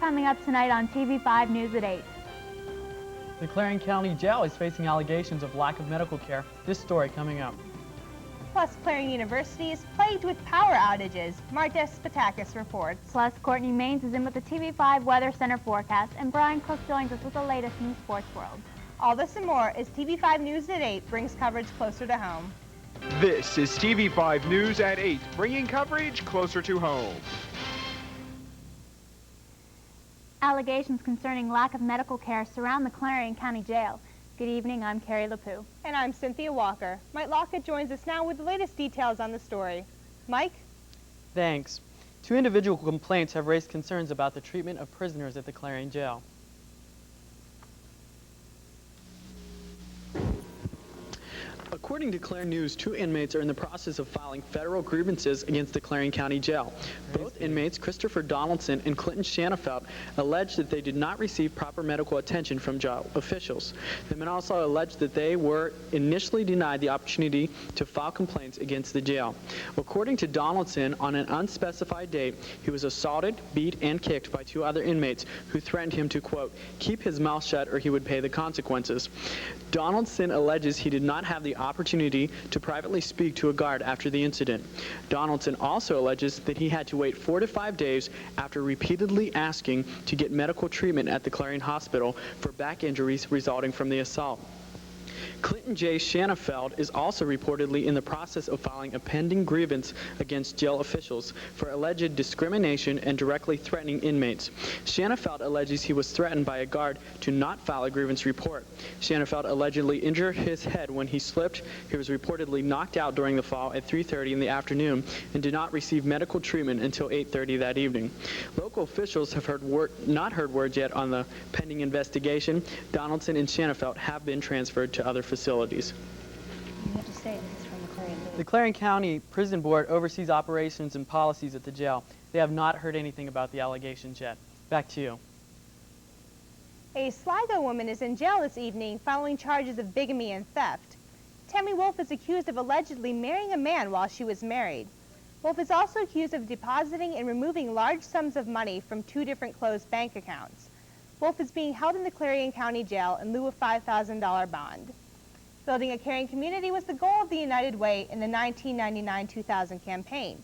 coming up tonight on TV5 News at 8. The Clarion County Jail is facing allegations of lack of medical care. This story coming up. Plus, Clarion University is plagued with power outages. Marta Spatakis reports. Plus, Courtney Maines is in with the TV5 Weather Center forecast, and Brian Cook joins us with the latest in the sports world. All this and more as TV5 News at 8 brings coverage closer to home. This is TV5 News at 8, bringing coverage closer to home. Allegations concerning lack of medical care surround the Clarion County Jail. Good evening, I'm Carrie LaPue. And I'm Cynthia Walker. Mike Lockett joins us now with the latest details on the story. Mike? Thanks. 2 individual complaints have raised concerns about the treatment of prisoners at the Clarion Jail. According to Clarion News, 2 inmates are in the process of filing federal grievances against the Clarion County Jail. Both inmates, Christopher Donaldson and Clinton Shanafelt, allege that they did not receive proper medical attention from jail officials. The men also allege that they were initially denied the opportunity to file complaints against the jail. According to Donaldson, on an unspecified date, he was assaulted, beat, and kicked by 2 other inmates who threatened him to, quote, keep his mouth shut or he would pay the consequences. Donaldson alleges he did not have the opportunity to privately speak to a guard after the incident. Donaldson also alleges that he had to wait 4 to 5 days after repeatedly asking to get medical treatment at the Clarion Hospital for back injuries resulting from the assault. Clinton J. Shanafeld is also reportedly in the process of filing a pending grievance against jail officials for alleged discrimination and directly threatening inmates. Shanafeld alleges he was threatened by a guard to not file a grievance report. Shanafeld allegedly injured his head when he slipped. He was reportedly knocked out during the fall at 3:30 in the afternoon and did not receive medical treatment until 8:30 that evening. Local officials have not heard words yet on the pending investigation. Donaldson and Shanafeld have been transferred to other facilities. You have to say this is from the Clarion News. The Clarion County Prison Board oversees operations and policies at the jail. They have not heard anything about the allegations yet. Back to you. A Sligo woman is in jail this evening following charges of bigamy and theft. Tammy Wolf is accused of allegedly marrying a man while she was married. Wolf is also accused of depositing and removing large sums of money from 2 different closed bank accounts. Wolf is being held in the Clarion County Jail in lieu of $5,000 bond. Building a caring community was the goal of the United Way in the 1999-2000 campaign.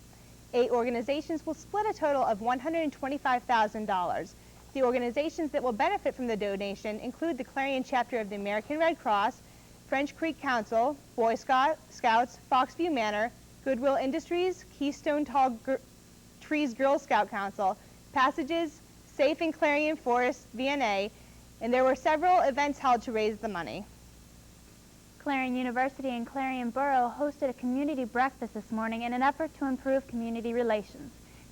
8 organizations will split a total of $125,000. The organizations that will benefit from the donation include the Clarion chapter of the American Red Cross, French Creek Council, Boy Scouts, Foxview Manor, Goodwill Industries, Keystone Tall Trees Girl Scout Council, Passages, Safe in Clarion Forest, VNA, and there were several events held to raise the money. Clarion University and Clarion Borough hosted a community breakfast this morning in an effort to improve community relations.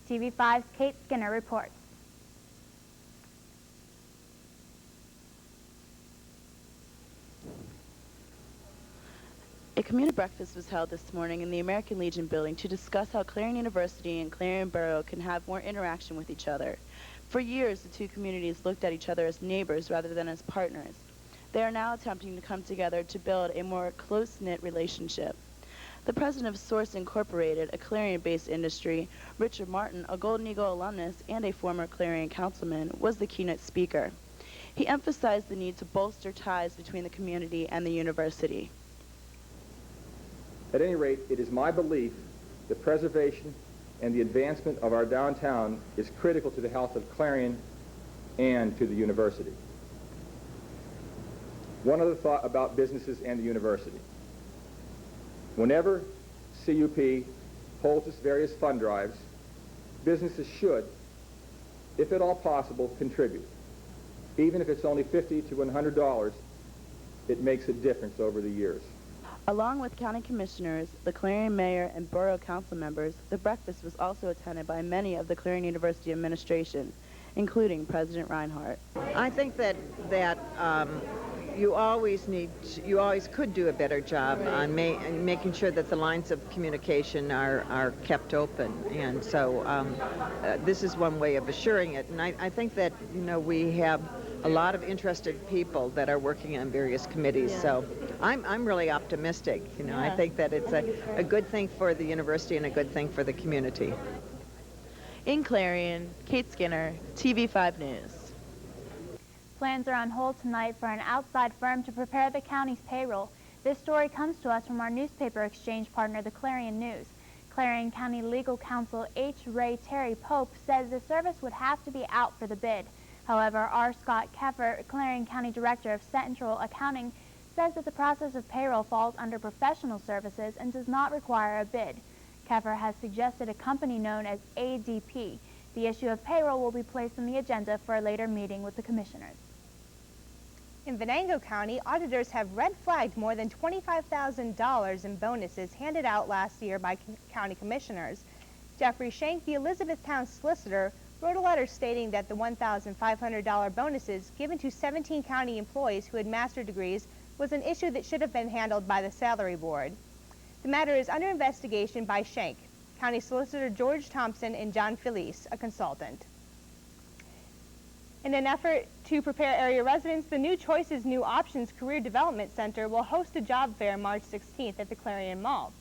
TV5's Kate Skinner reports. A community breakfast was held this morning in the American Legion building to discuss how Clarion University and Clarion Borough can have more interaction with each other. For years, the 2 communities looked at each other as neighbors rather than as partners. They are now attempting to come together to build a more close-knit relationship. The president of Source Incorporated, a Clarion-based industry, Richard Martin, a Golden Eagle alumnus and a former Clarion councilman, was the keynote speaker. He emphasized the need to bolster ties between the community and the university. At any rate, it is my belief that preservation and the advancement of our downtown is critical to the health of Clarion and to the university. One other thought about businesses and the university. Whenever CUP holds its various fund drives, businesses should, if at all possible, contribute. Even if it's only $50 to $100, it makes a difference over the years. Along with county commissioners, the Clarion mayor, and borough council members, the breakfast was also attended by many of the Clarion University administration, including President Reinhardt. I think that you always could do a better job on making sure that the lines of communication are kept open, and so this is one way of assuring it. And I think that we have a lot of interested people that are working on various committees, so I'm really optimistic. I think that it's a good thing for the university and a good thing for the community. In Clarion, Kate Skinner, TV5 News. Plans are on hold tonight for an outside firm to prepare the county's payroll. This story comes to us from our newspaper exchange partner, the Clarion News. Clarion County Legal Counsel H. Ray Terry Pope says the service would have to be out for the bid. However, R. Scott Keffer, Clarion County Director of Central Accounting, says that the process of payroll falls under professional services and does not require a bid. Keffer has suggested a company known as ADP. The issue of payroll will be placed on the agenda for a later meeting with the commissioners. In Venango County, auditors have red flagged more than $25,000 in bonuses handed out last year by county commissioners. Jeffrey Shank, the Elizabethtown solicitor, wrote a letter stating that the $1,500 bonuses given to 17 county employees who had master's degrees was an issue that should have been handled by the salary board. The matter is under investigation by Shank, County Solicitor George Thompson, and John Felice, a consultant. In an effort to prepare area residents, the New Choices, New Options Career Development Center will host a job fair March 16th at the Clarion Mall.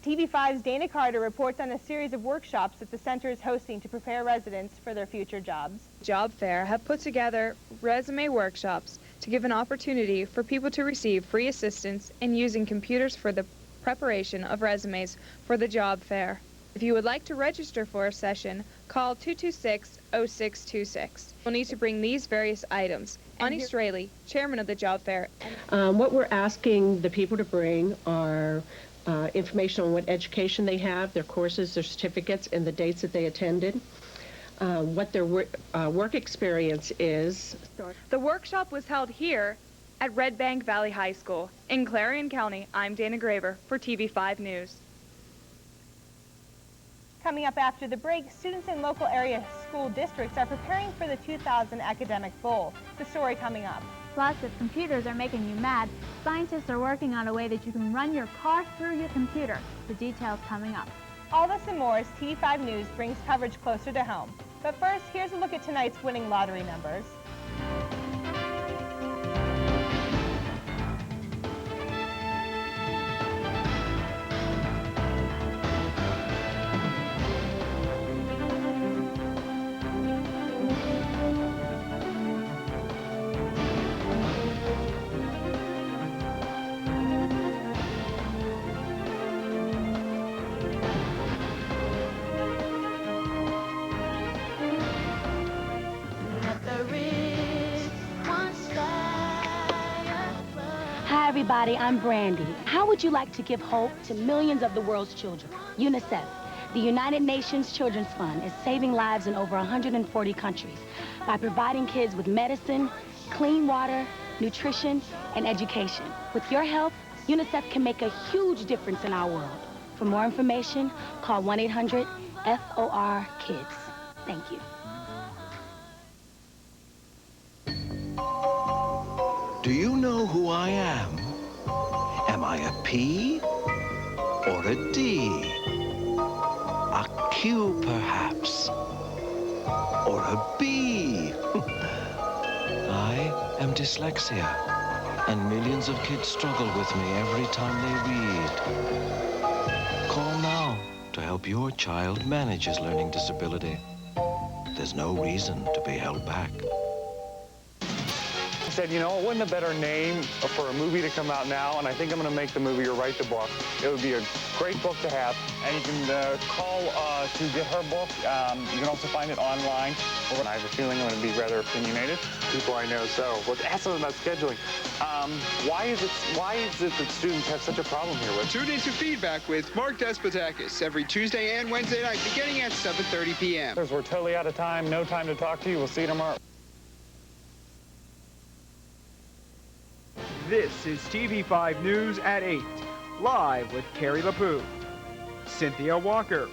TV5's Dana Carter reports on a series of workshops that the center is hosting to prepare residents for their future jobs. Job Fair have put together resume workshops to give an opportunity for people to receive free assistance in using computers for the preparation of resumes for the job fair. If you would like to register for a session, call 226-0626. You'll need to bring these various items. Bonnie Straley, chairman of the job fair. What we're asking the people to bring are information on what education they have, their courses, their certificates, and the dates that they attended, what their work experience is. The workshop was held here at Red Bank Valley High School. In Clarion County, I'm Dana Graver for TV5 News. Coming up after the break, students in local area school districts are preparing for the 2000 Academic Bowl. The story coming up. Plus, if computers are making you mad, scientists are working on a way that you can run your car through your computer. The details coming up. All this and more as TV5 News brings coverage closer to home. But first, here's a look at tonight's winning lottery numbers. Hi everybody, I'm Brandy. How would you like to give hope to millions of the world's children? UNICEF, the United Nations Children's Fund, is saving lives in over 140 countries by providing kids with medicine, clean water, nutrition, and education. With your help, UNICEF can make a huge difference in our world. For more information, call 1-800-FOR-KIDS. Thank you. Do you know who I am? Am I a P or a D? A Q, perhaps? Or a B? I am dyslexia, and millions of kids struggle with me every time they read. Call now to help your child manage his learning disability. There's no reason to be held back. I said, you know, it wasn't a better name for a movie to come out now, and I think I'm going to make the movie or write the book. It would be a great book to have, and you can call to get her book. You can also find it online. Well, I have a feeling I'm going to be rather opinionated. People I know so. Let's ask them about scheduling. Why is it that students have such a problem here with? Tune into Feedback with Mark Despotakis every Tuesday and Wednesday night, beginning at 7:30 p.m. We're totally out of time. No time to talk to you. We'll see you tomorrow. This is TV5 News at 8, live with Carrie LaPoo, Cynthia Walker,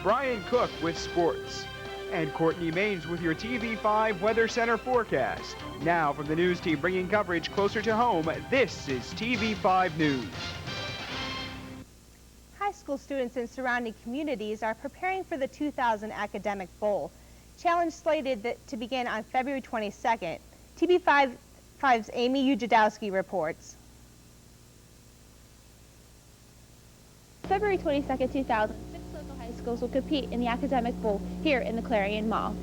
Brian Cook with sports, and Courtney Maines with your TV5 Weather Center forecast. Now from the news team bringing coverage closer to home, this is TV5 News. High school students in surrounding communities are preparing for the 2000 Academic Bowl. Challenge slated to begin on February 22nd. TV5's Amy Ujadowski reports. February 22nd, 2000, 6 local high schools will compete in the Academic Bowl here in the Clarion Mall.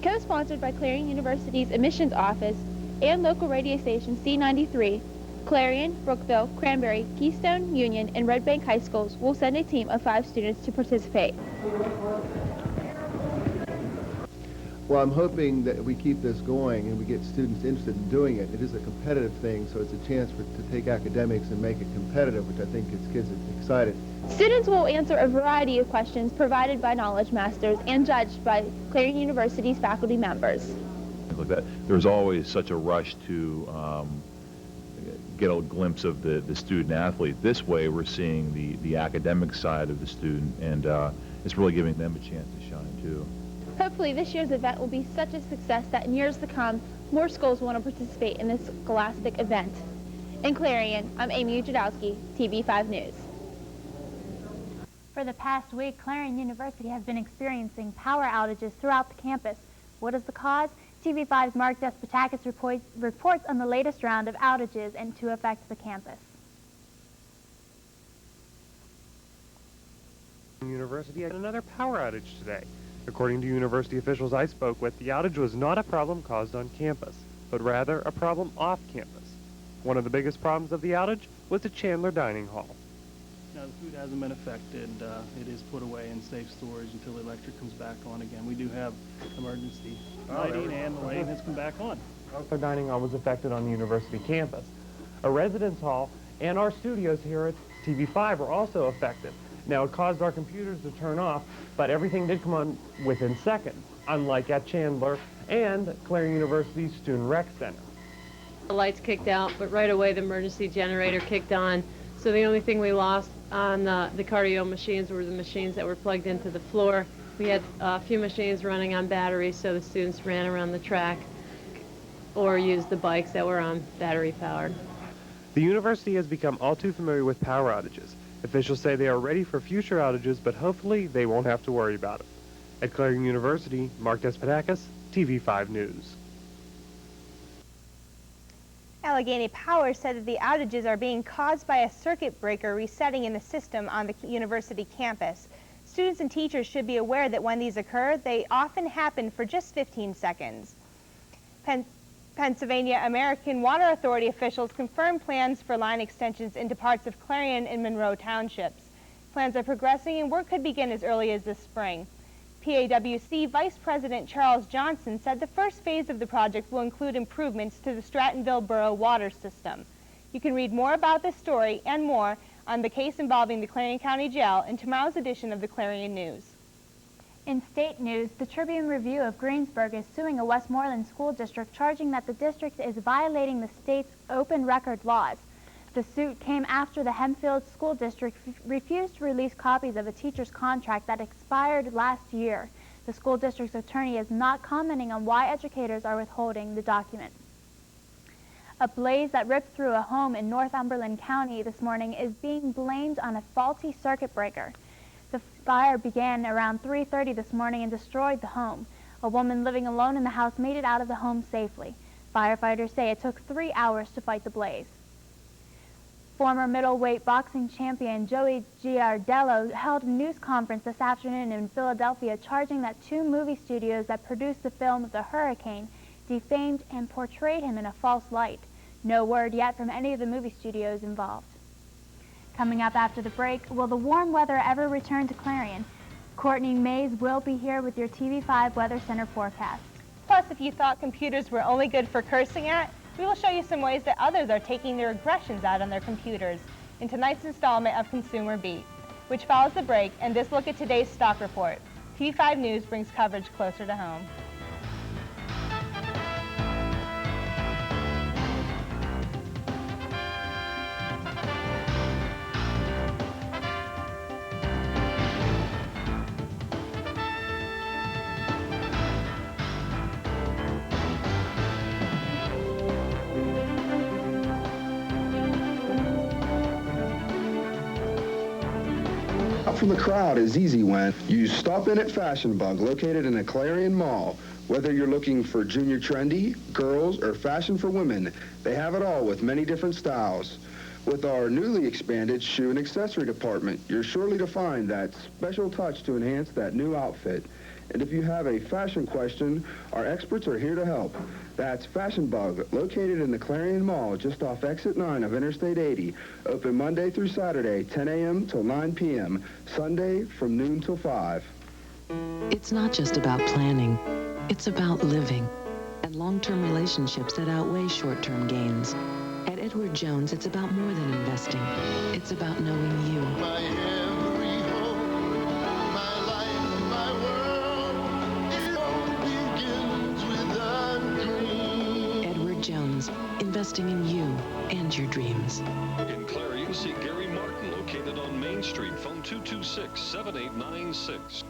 Co-sponsored by Clarion University's Admissions Office and local radio station C93, Clarion, Brookville, Cranberry, Keystone, Union, and Red Bank High Schools will send a team of 5 students to participate. Well, I'm hoping that we keep this going and we get students interested in doing it. It is a competitive thing, so it's a chance to take academics and make it competitive, which I think gets kids excited. Students will answer a variety of questions provided by Knowledge Masters and judged by Clarion University's faculty members. Like that, there's always such a rush to get a glimpse of the student athlete. This way, we're seeing the academic side of the student, and it's really giving them a chance to shine too. Hopefully this year's event will be such a success that in years to come, more schools will want to participate in this scholastic event. In Clarion, I'm Amy Ujadowski, TV5 News. For the past week, Clarion University has been experiencing power outages throughout the campus. What is the cause? TV5's Mark Despotakis reports on the latest round of outages and to affect the campus. University had another power outage today. According to university officials I spoke with, the outage was not a problem caused on campus, but rather a problem off campus. One of the biggest problems of the outage was the Chandler Dining Hall. Now, the food hasn't been affected. It is put away in safe storage until the electric comes back on again. We do have emergency lighting, and the lighting has come back on. The dining hall was affected on the university campus. A residence hall and our studios here at TV5 were also affected. Now, it caused our computers to turn off, but everything did come on within seconds, unlike at Chandler and Clarion University's Student Rec Center. The lights kicked out, but right away the emergency generator kicked on. So the only thing we lost on the cardio machines were the machines that were plugged into the floor. We had a few machines running on batteries, so the students ran around the track or used the bikes that were on battery powered. The university has become all too familiar with power outages. Officials say they are ready for future outages, but hopefully they won't have to worry about it. At Clarion University, Mark Despotakis, TV5 News. Allegheny Power said that the outages are being caused by a circuit breaker resetting in the system on the university campus. Students and teachers should be aware that when these occur, they often happen for just 15 seconds. Pennsylvania American Water Authority officials confirmed plans for line extensions into parts of Clarion and Monroe townships. Plans are progressing and work could begin as early as this spring. PAWC Vice President Charles Johnson said the first phase of the project will include improvements to the Strattonville Borough water system. You can read more about this story and more on the case involving the Clarion County Jail in tomorrow's edition of the Clarion News. In state news, the Tribune Review of Greensburg is suing a Westmoreland school district, charging that the district is violating the state's open record laws. The suit came after the Hempfield School District refused to release copies of a teacher's contract that expired last year. The school district's attorney is not commenting on why educators are withholding the document. A blaze that ripped through a home in Northumberland County this morning is being blamed on a faulty circuit breaker. The fire began around 3:30 this morning and destroyed the home. A woman living alone in the house made it out of the home safely. Firefighters say it took 3 hours to fight the blaze. Former middleweight boxing champion Joey Giardello held a news conference this afternoon in Philadelphia, charging that 2 movie studios that produced the film The Hurricane defamed and portrayed him in a false light. No word yet from any of the movie studios involved. Coming up after the break, will the warm weather ever return to Clarion? Courtney Mays will be here with your TV5 Weather Center forecast. Plus, if you thought computers were only good for cursing at, we will show you some ways that others are taking their aggressions out on their computers in tonight's installment of Consumer Beat, which follows the break and this look at today's stock report. TV5 News brings coverage closer to home. Out from the crowd is easy when you stop in at Fashion Bug, located in the Clarion Mall. Whether you're looking for junior trendy, girls, or fashion for women, they have it all with many different styles. With our newly expanded shoe and accessory department, you're surely to find that special touch to enhance that new outfit. And if you have a fashion question, our experts are here to help. That's Fashion Bug, located in the Clarion Mall, just off Exit 9 of Interstate 80. Open Monday through Saturday, 10 a.m. till 9 p.m. Sunday from noon till 5. It's not just about planning. It's about living. And long-term relationships that outweigh short-term gains. At Edward Jones, it's about more than investing. It's about knowing you. My every hope, my life, my world, it all begins with a dream. Edward Jones, investing in you and your dreams. In Clarion, see Gary Martin, located on Main Street. Phone 226-7896.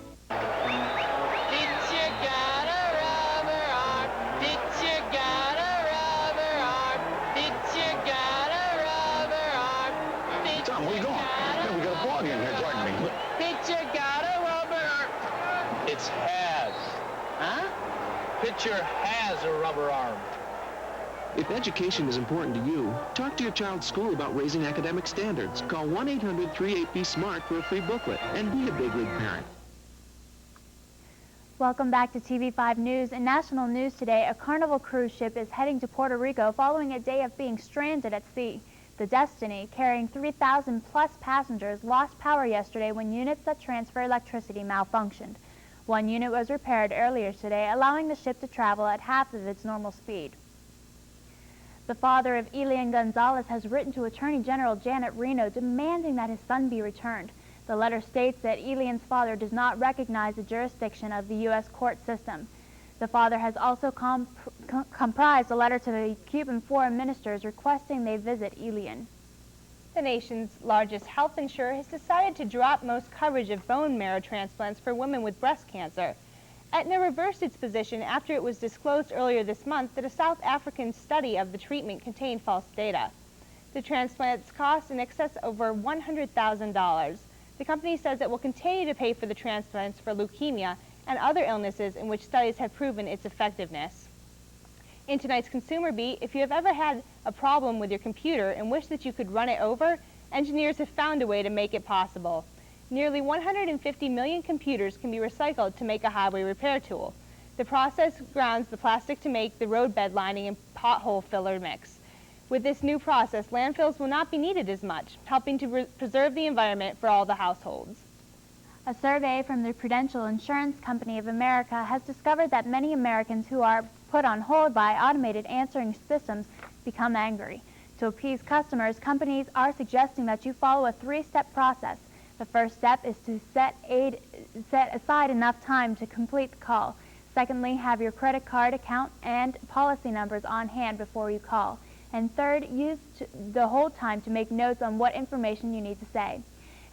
It's has. Huh? Pitcher has a rubber arm. If education is important to you, talk to your child's school about raising academic standards. Call 1-800-38-BE-SMART for a free booklet and be a big league parent. Welcome back to TV5 News. In national news today, a Carnival cruise ship is heading to Puerto Rico following a day of being stranded at sea. The Destiny, carrying 3,000 plus passengers, lost power yesterday when units that transfer electricity malfunctioned. One unit was repaired earlier today, allowing the ship to travel at half of its normal speed. The father of Elian Gonzalez has written to Attorney General Janet Reno demanding that his son be returned. The letter states that Elian's father does not recognize the jurisdiction of the U.S. court system. The father has also comprised a letter to the Cuban foreign ministers requesting they visit Elian. The nation's largest health insurer has decided to drop most coverage of bone marrow transplants for women with breast cancer. Aetna reversed its position after it was disclosed earlier this month that a South African study of the treatment contained false data. The transplants cost in excess over $100,000. The company says it will continue to pay for the transplants for leukemia and other illnesses in which studies have proven its effectiveness. In tonight's Consumer Beat, if you have ever had a problem with your computer and wish that you could run it over, engineers have found a way to make it possible. Nearly 150 million computers can be recycled to make a highway repair tool. The process grounds the plastic to make the roadbed lining and pothole filler mix. With this new process, landfills will not be needed as much, helping to preserve the environment for all the households. A survey from the Prudential Insurance Company of America has discovered that many Americans who are put on hold by automated answering systems become angry. To appease customers, companies are suggesting that you follow a three-step process. The first step is to set aside enough time to complete the call. Secondly, have your credit card account and policy numbers on hand before you call. And third, use the hold time to make notes on what information you need to say.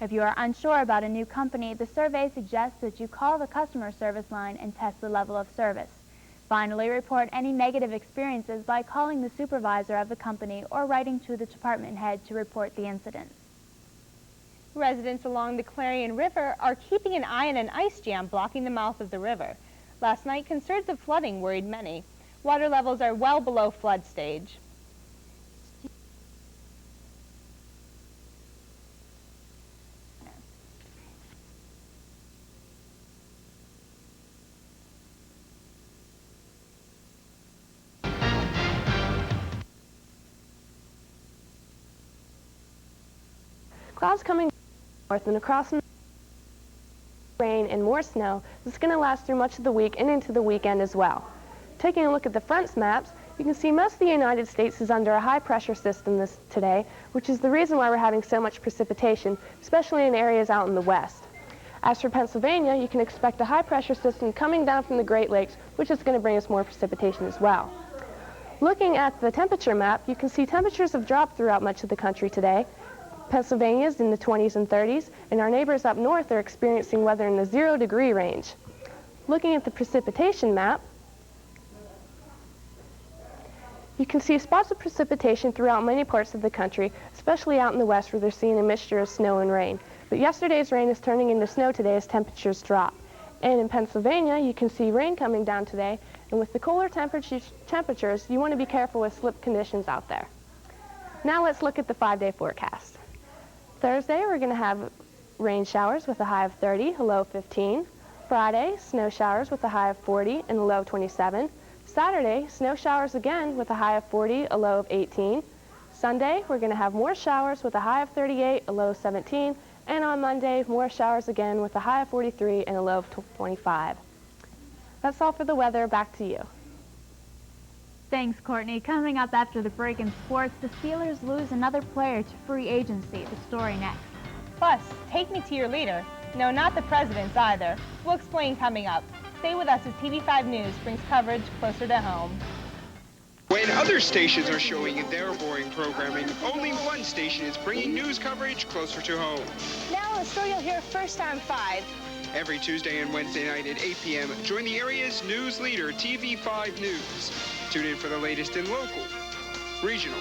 If you are unsure about a new company, the survey suggests that you call the customer service line and test the level of service. Finally, report any negative experiences by calling the supervisor of the company or writing to the department head to report the incident. Residents along the Clarion River are keeping an eye on an ice jam blocking the mouth of the river. Last night, concerns of flooding worried many. Water levels are well below flood stage. Clouds coming north and across rain and more snow. This is going to last through much of the week and into the weekend as well. Taking a look at the fronts maps, you can see most of the United States is under a high pressure system today, which is the reason why we're having so much precipitation, especially in areas out in the west. As for Pennsylvania, you can expect a high pressure system coming down from the Great Lakes, which is going to bring us more precipitation as well. Looking at the temperature map, you can see temperatures have dropped throughout much of the country today. Pennsylvania is in the 20s and 30s, and our neighbors up north are experiencing weather in the 0-degree range. Looking at the precipitation map, you can see spots of precipitation throughout many parts of the country, especially out in the west where they're seeing a mixture of snow and rain. But yesterday's rain is turning into snow today as temperatures drop. And in Pennsylvania, you can see rain coming down today, and with the cooler temperatures, you want to be careful with slip conditions out there. Now let's look at the 5-day forecast. Thursday, we're going to have rain showers with a high of 30, a low of 15. Friday, snow showers with a high of 40 and a low of 27. Saturday, snow showers again with a high of 40, a low of 18. Sunday, we're going to have more showers with a high of 38, a low of 17. And on Monday, more showers again with a high of 43 and a low of 25. That's all for the weather. Back to you. Thanks, Courtney. Coming up after the break in sports, the Steelers lose another player to free agency. The story next. Plus, take me to your leader. No, not the president's either. We'll explain coming up. Stay with us as TV5 News brings coverage closer to home. When other stations are showing their boring programming, only one station is bringing news coverage closer to home. Now, a story you'll hear first on 5. Every Tuesday and Wednesday night at 8 p.m., join the area's news leader, TV5 News. Tune in for the latest in local, regional,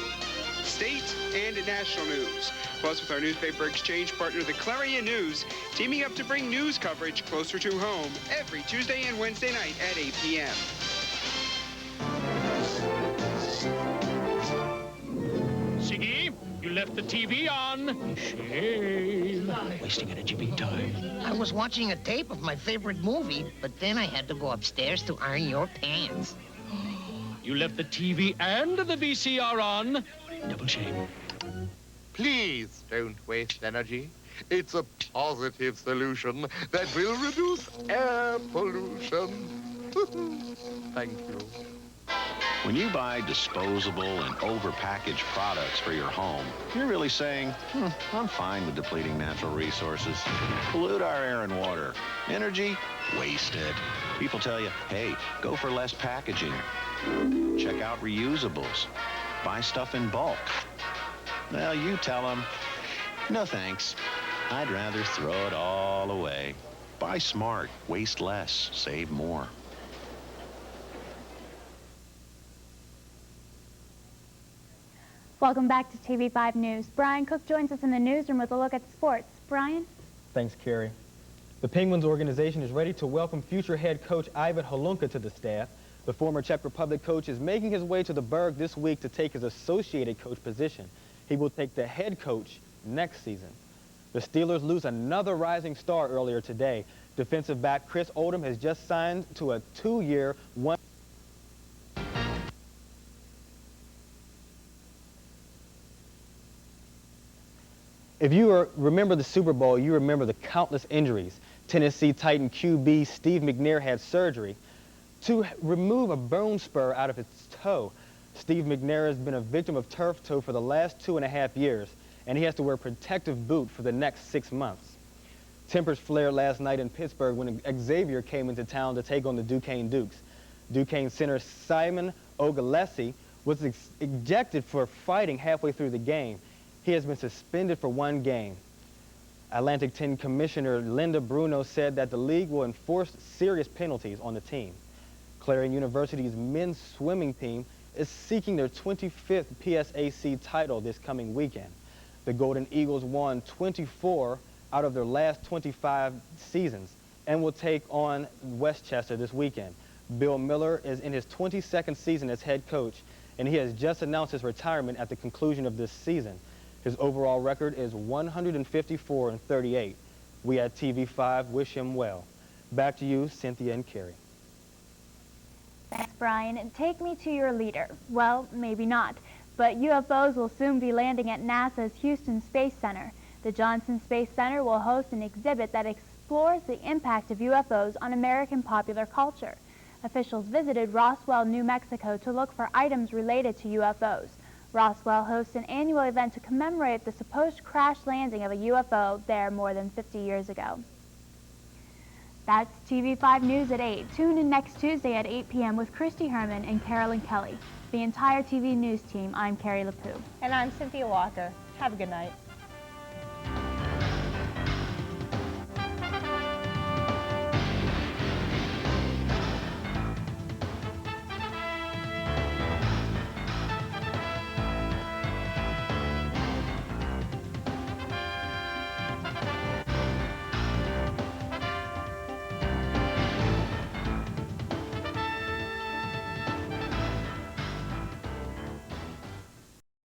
state, and national news. Plus, with our newspaper exchange partner, the Clarion News, teaming up to bring news coverage closer to home every Tuesday and Wednesday night at 8 p.m. Siggy, you left the TV on. Shame. Wasting energy big time. I was watching a tape of my favorite movie, but then I had to go upstairs to iron your pants. You left the TV and the VCR on. Double shame. Please don't waste energy. It's a positive solution that will reduce air pollution. Thank you. When you buy disposable and overpackaged products for your home, you're really saying, I'm fine with depleting natural resources. Pollute our air and water. Energy, wasted. People tell you, hey, go for less packaging. Check out reusables. Buy stuff in bulk. Well, you tell them, no thanks. I'd rather throw it all away. Buy smart, waste less, save more. Welcome back to TV5 News. Brian Cook joins us in the newsroom with a look at sports. Brian? Thanks, Carrie. The Penguins organization is ready to welcome future head coach Ivan Halunka to the staff. The former Czech Republic coach is making his way to the Berg this week to take his associated coach position. He will take the head coach next season. The Steelers lose another rising star earlier today. Defensive back Chris Oldham has just signed to a 2-year, $1 If you remember the Super Bowl, you remember the countless injuries. Tennessee Titan QB Steve McNair had surgery to remove a bone spur out of his toe. Steve McNair has been a victim of turf toe for the last 2.5 years, and he has to wear a protective boot for the next 6 months. Tempers flared last night in Pittsburgh when Xavier came into town to take on the Duquesne Dukes. Duquesne center Simon Ogalesi was ejected for fighting halfway through the game. He has been suspended for 1 game. Atlantic 10 Commissioner Linda Bruno said that the league will enforce serious penalties on the team. Clarion University's men's swimming team is seeking their 25th PSAC title this coming weekend. The Golden Eagles won 24 out of their last 25 seasons and will take on Westchester this weekend. Bill Miller is in his 22nd season as head coach, and he has just announced his retirement at the conclusion of this season. His overall record is 154-38. We at TV5 wish him well. Back to you, Cynthia and Carrie. Thanks, Brian. And take me to your leader. Well, maybe not. But UFOs will soon be landing at NASA's Houston Space Center. The Johnson Space Center will host an exhibit that explores the impact of UFOs on American popular culture. Officials visited Roswell, New Mexico to look for items related to UFOs. Roswell hosts an annual event to commemorate the supposed crash landing of a UFO there more than 50 years ago. That's TV5 News at 8. Tune in next Tuesday at 8 p.m. with Christy Herman and Carolyn Kelly. The entire TV News team, I'm Carrie LaPoo. And I'm Cynthia Walker. Have a good night.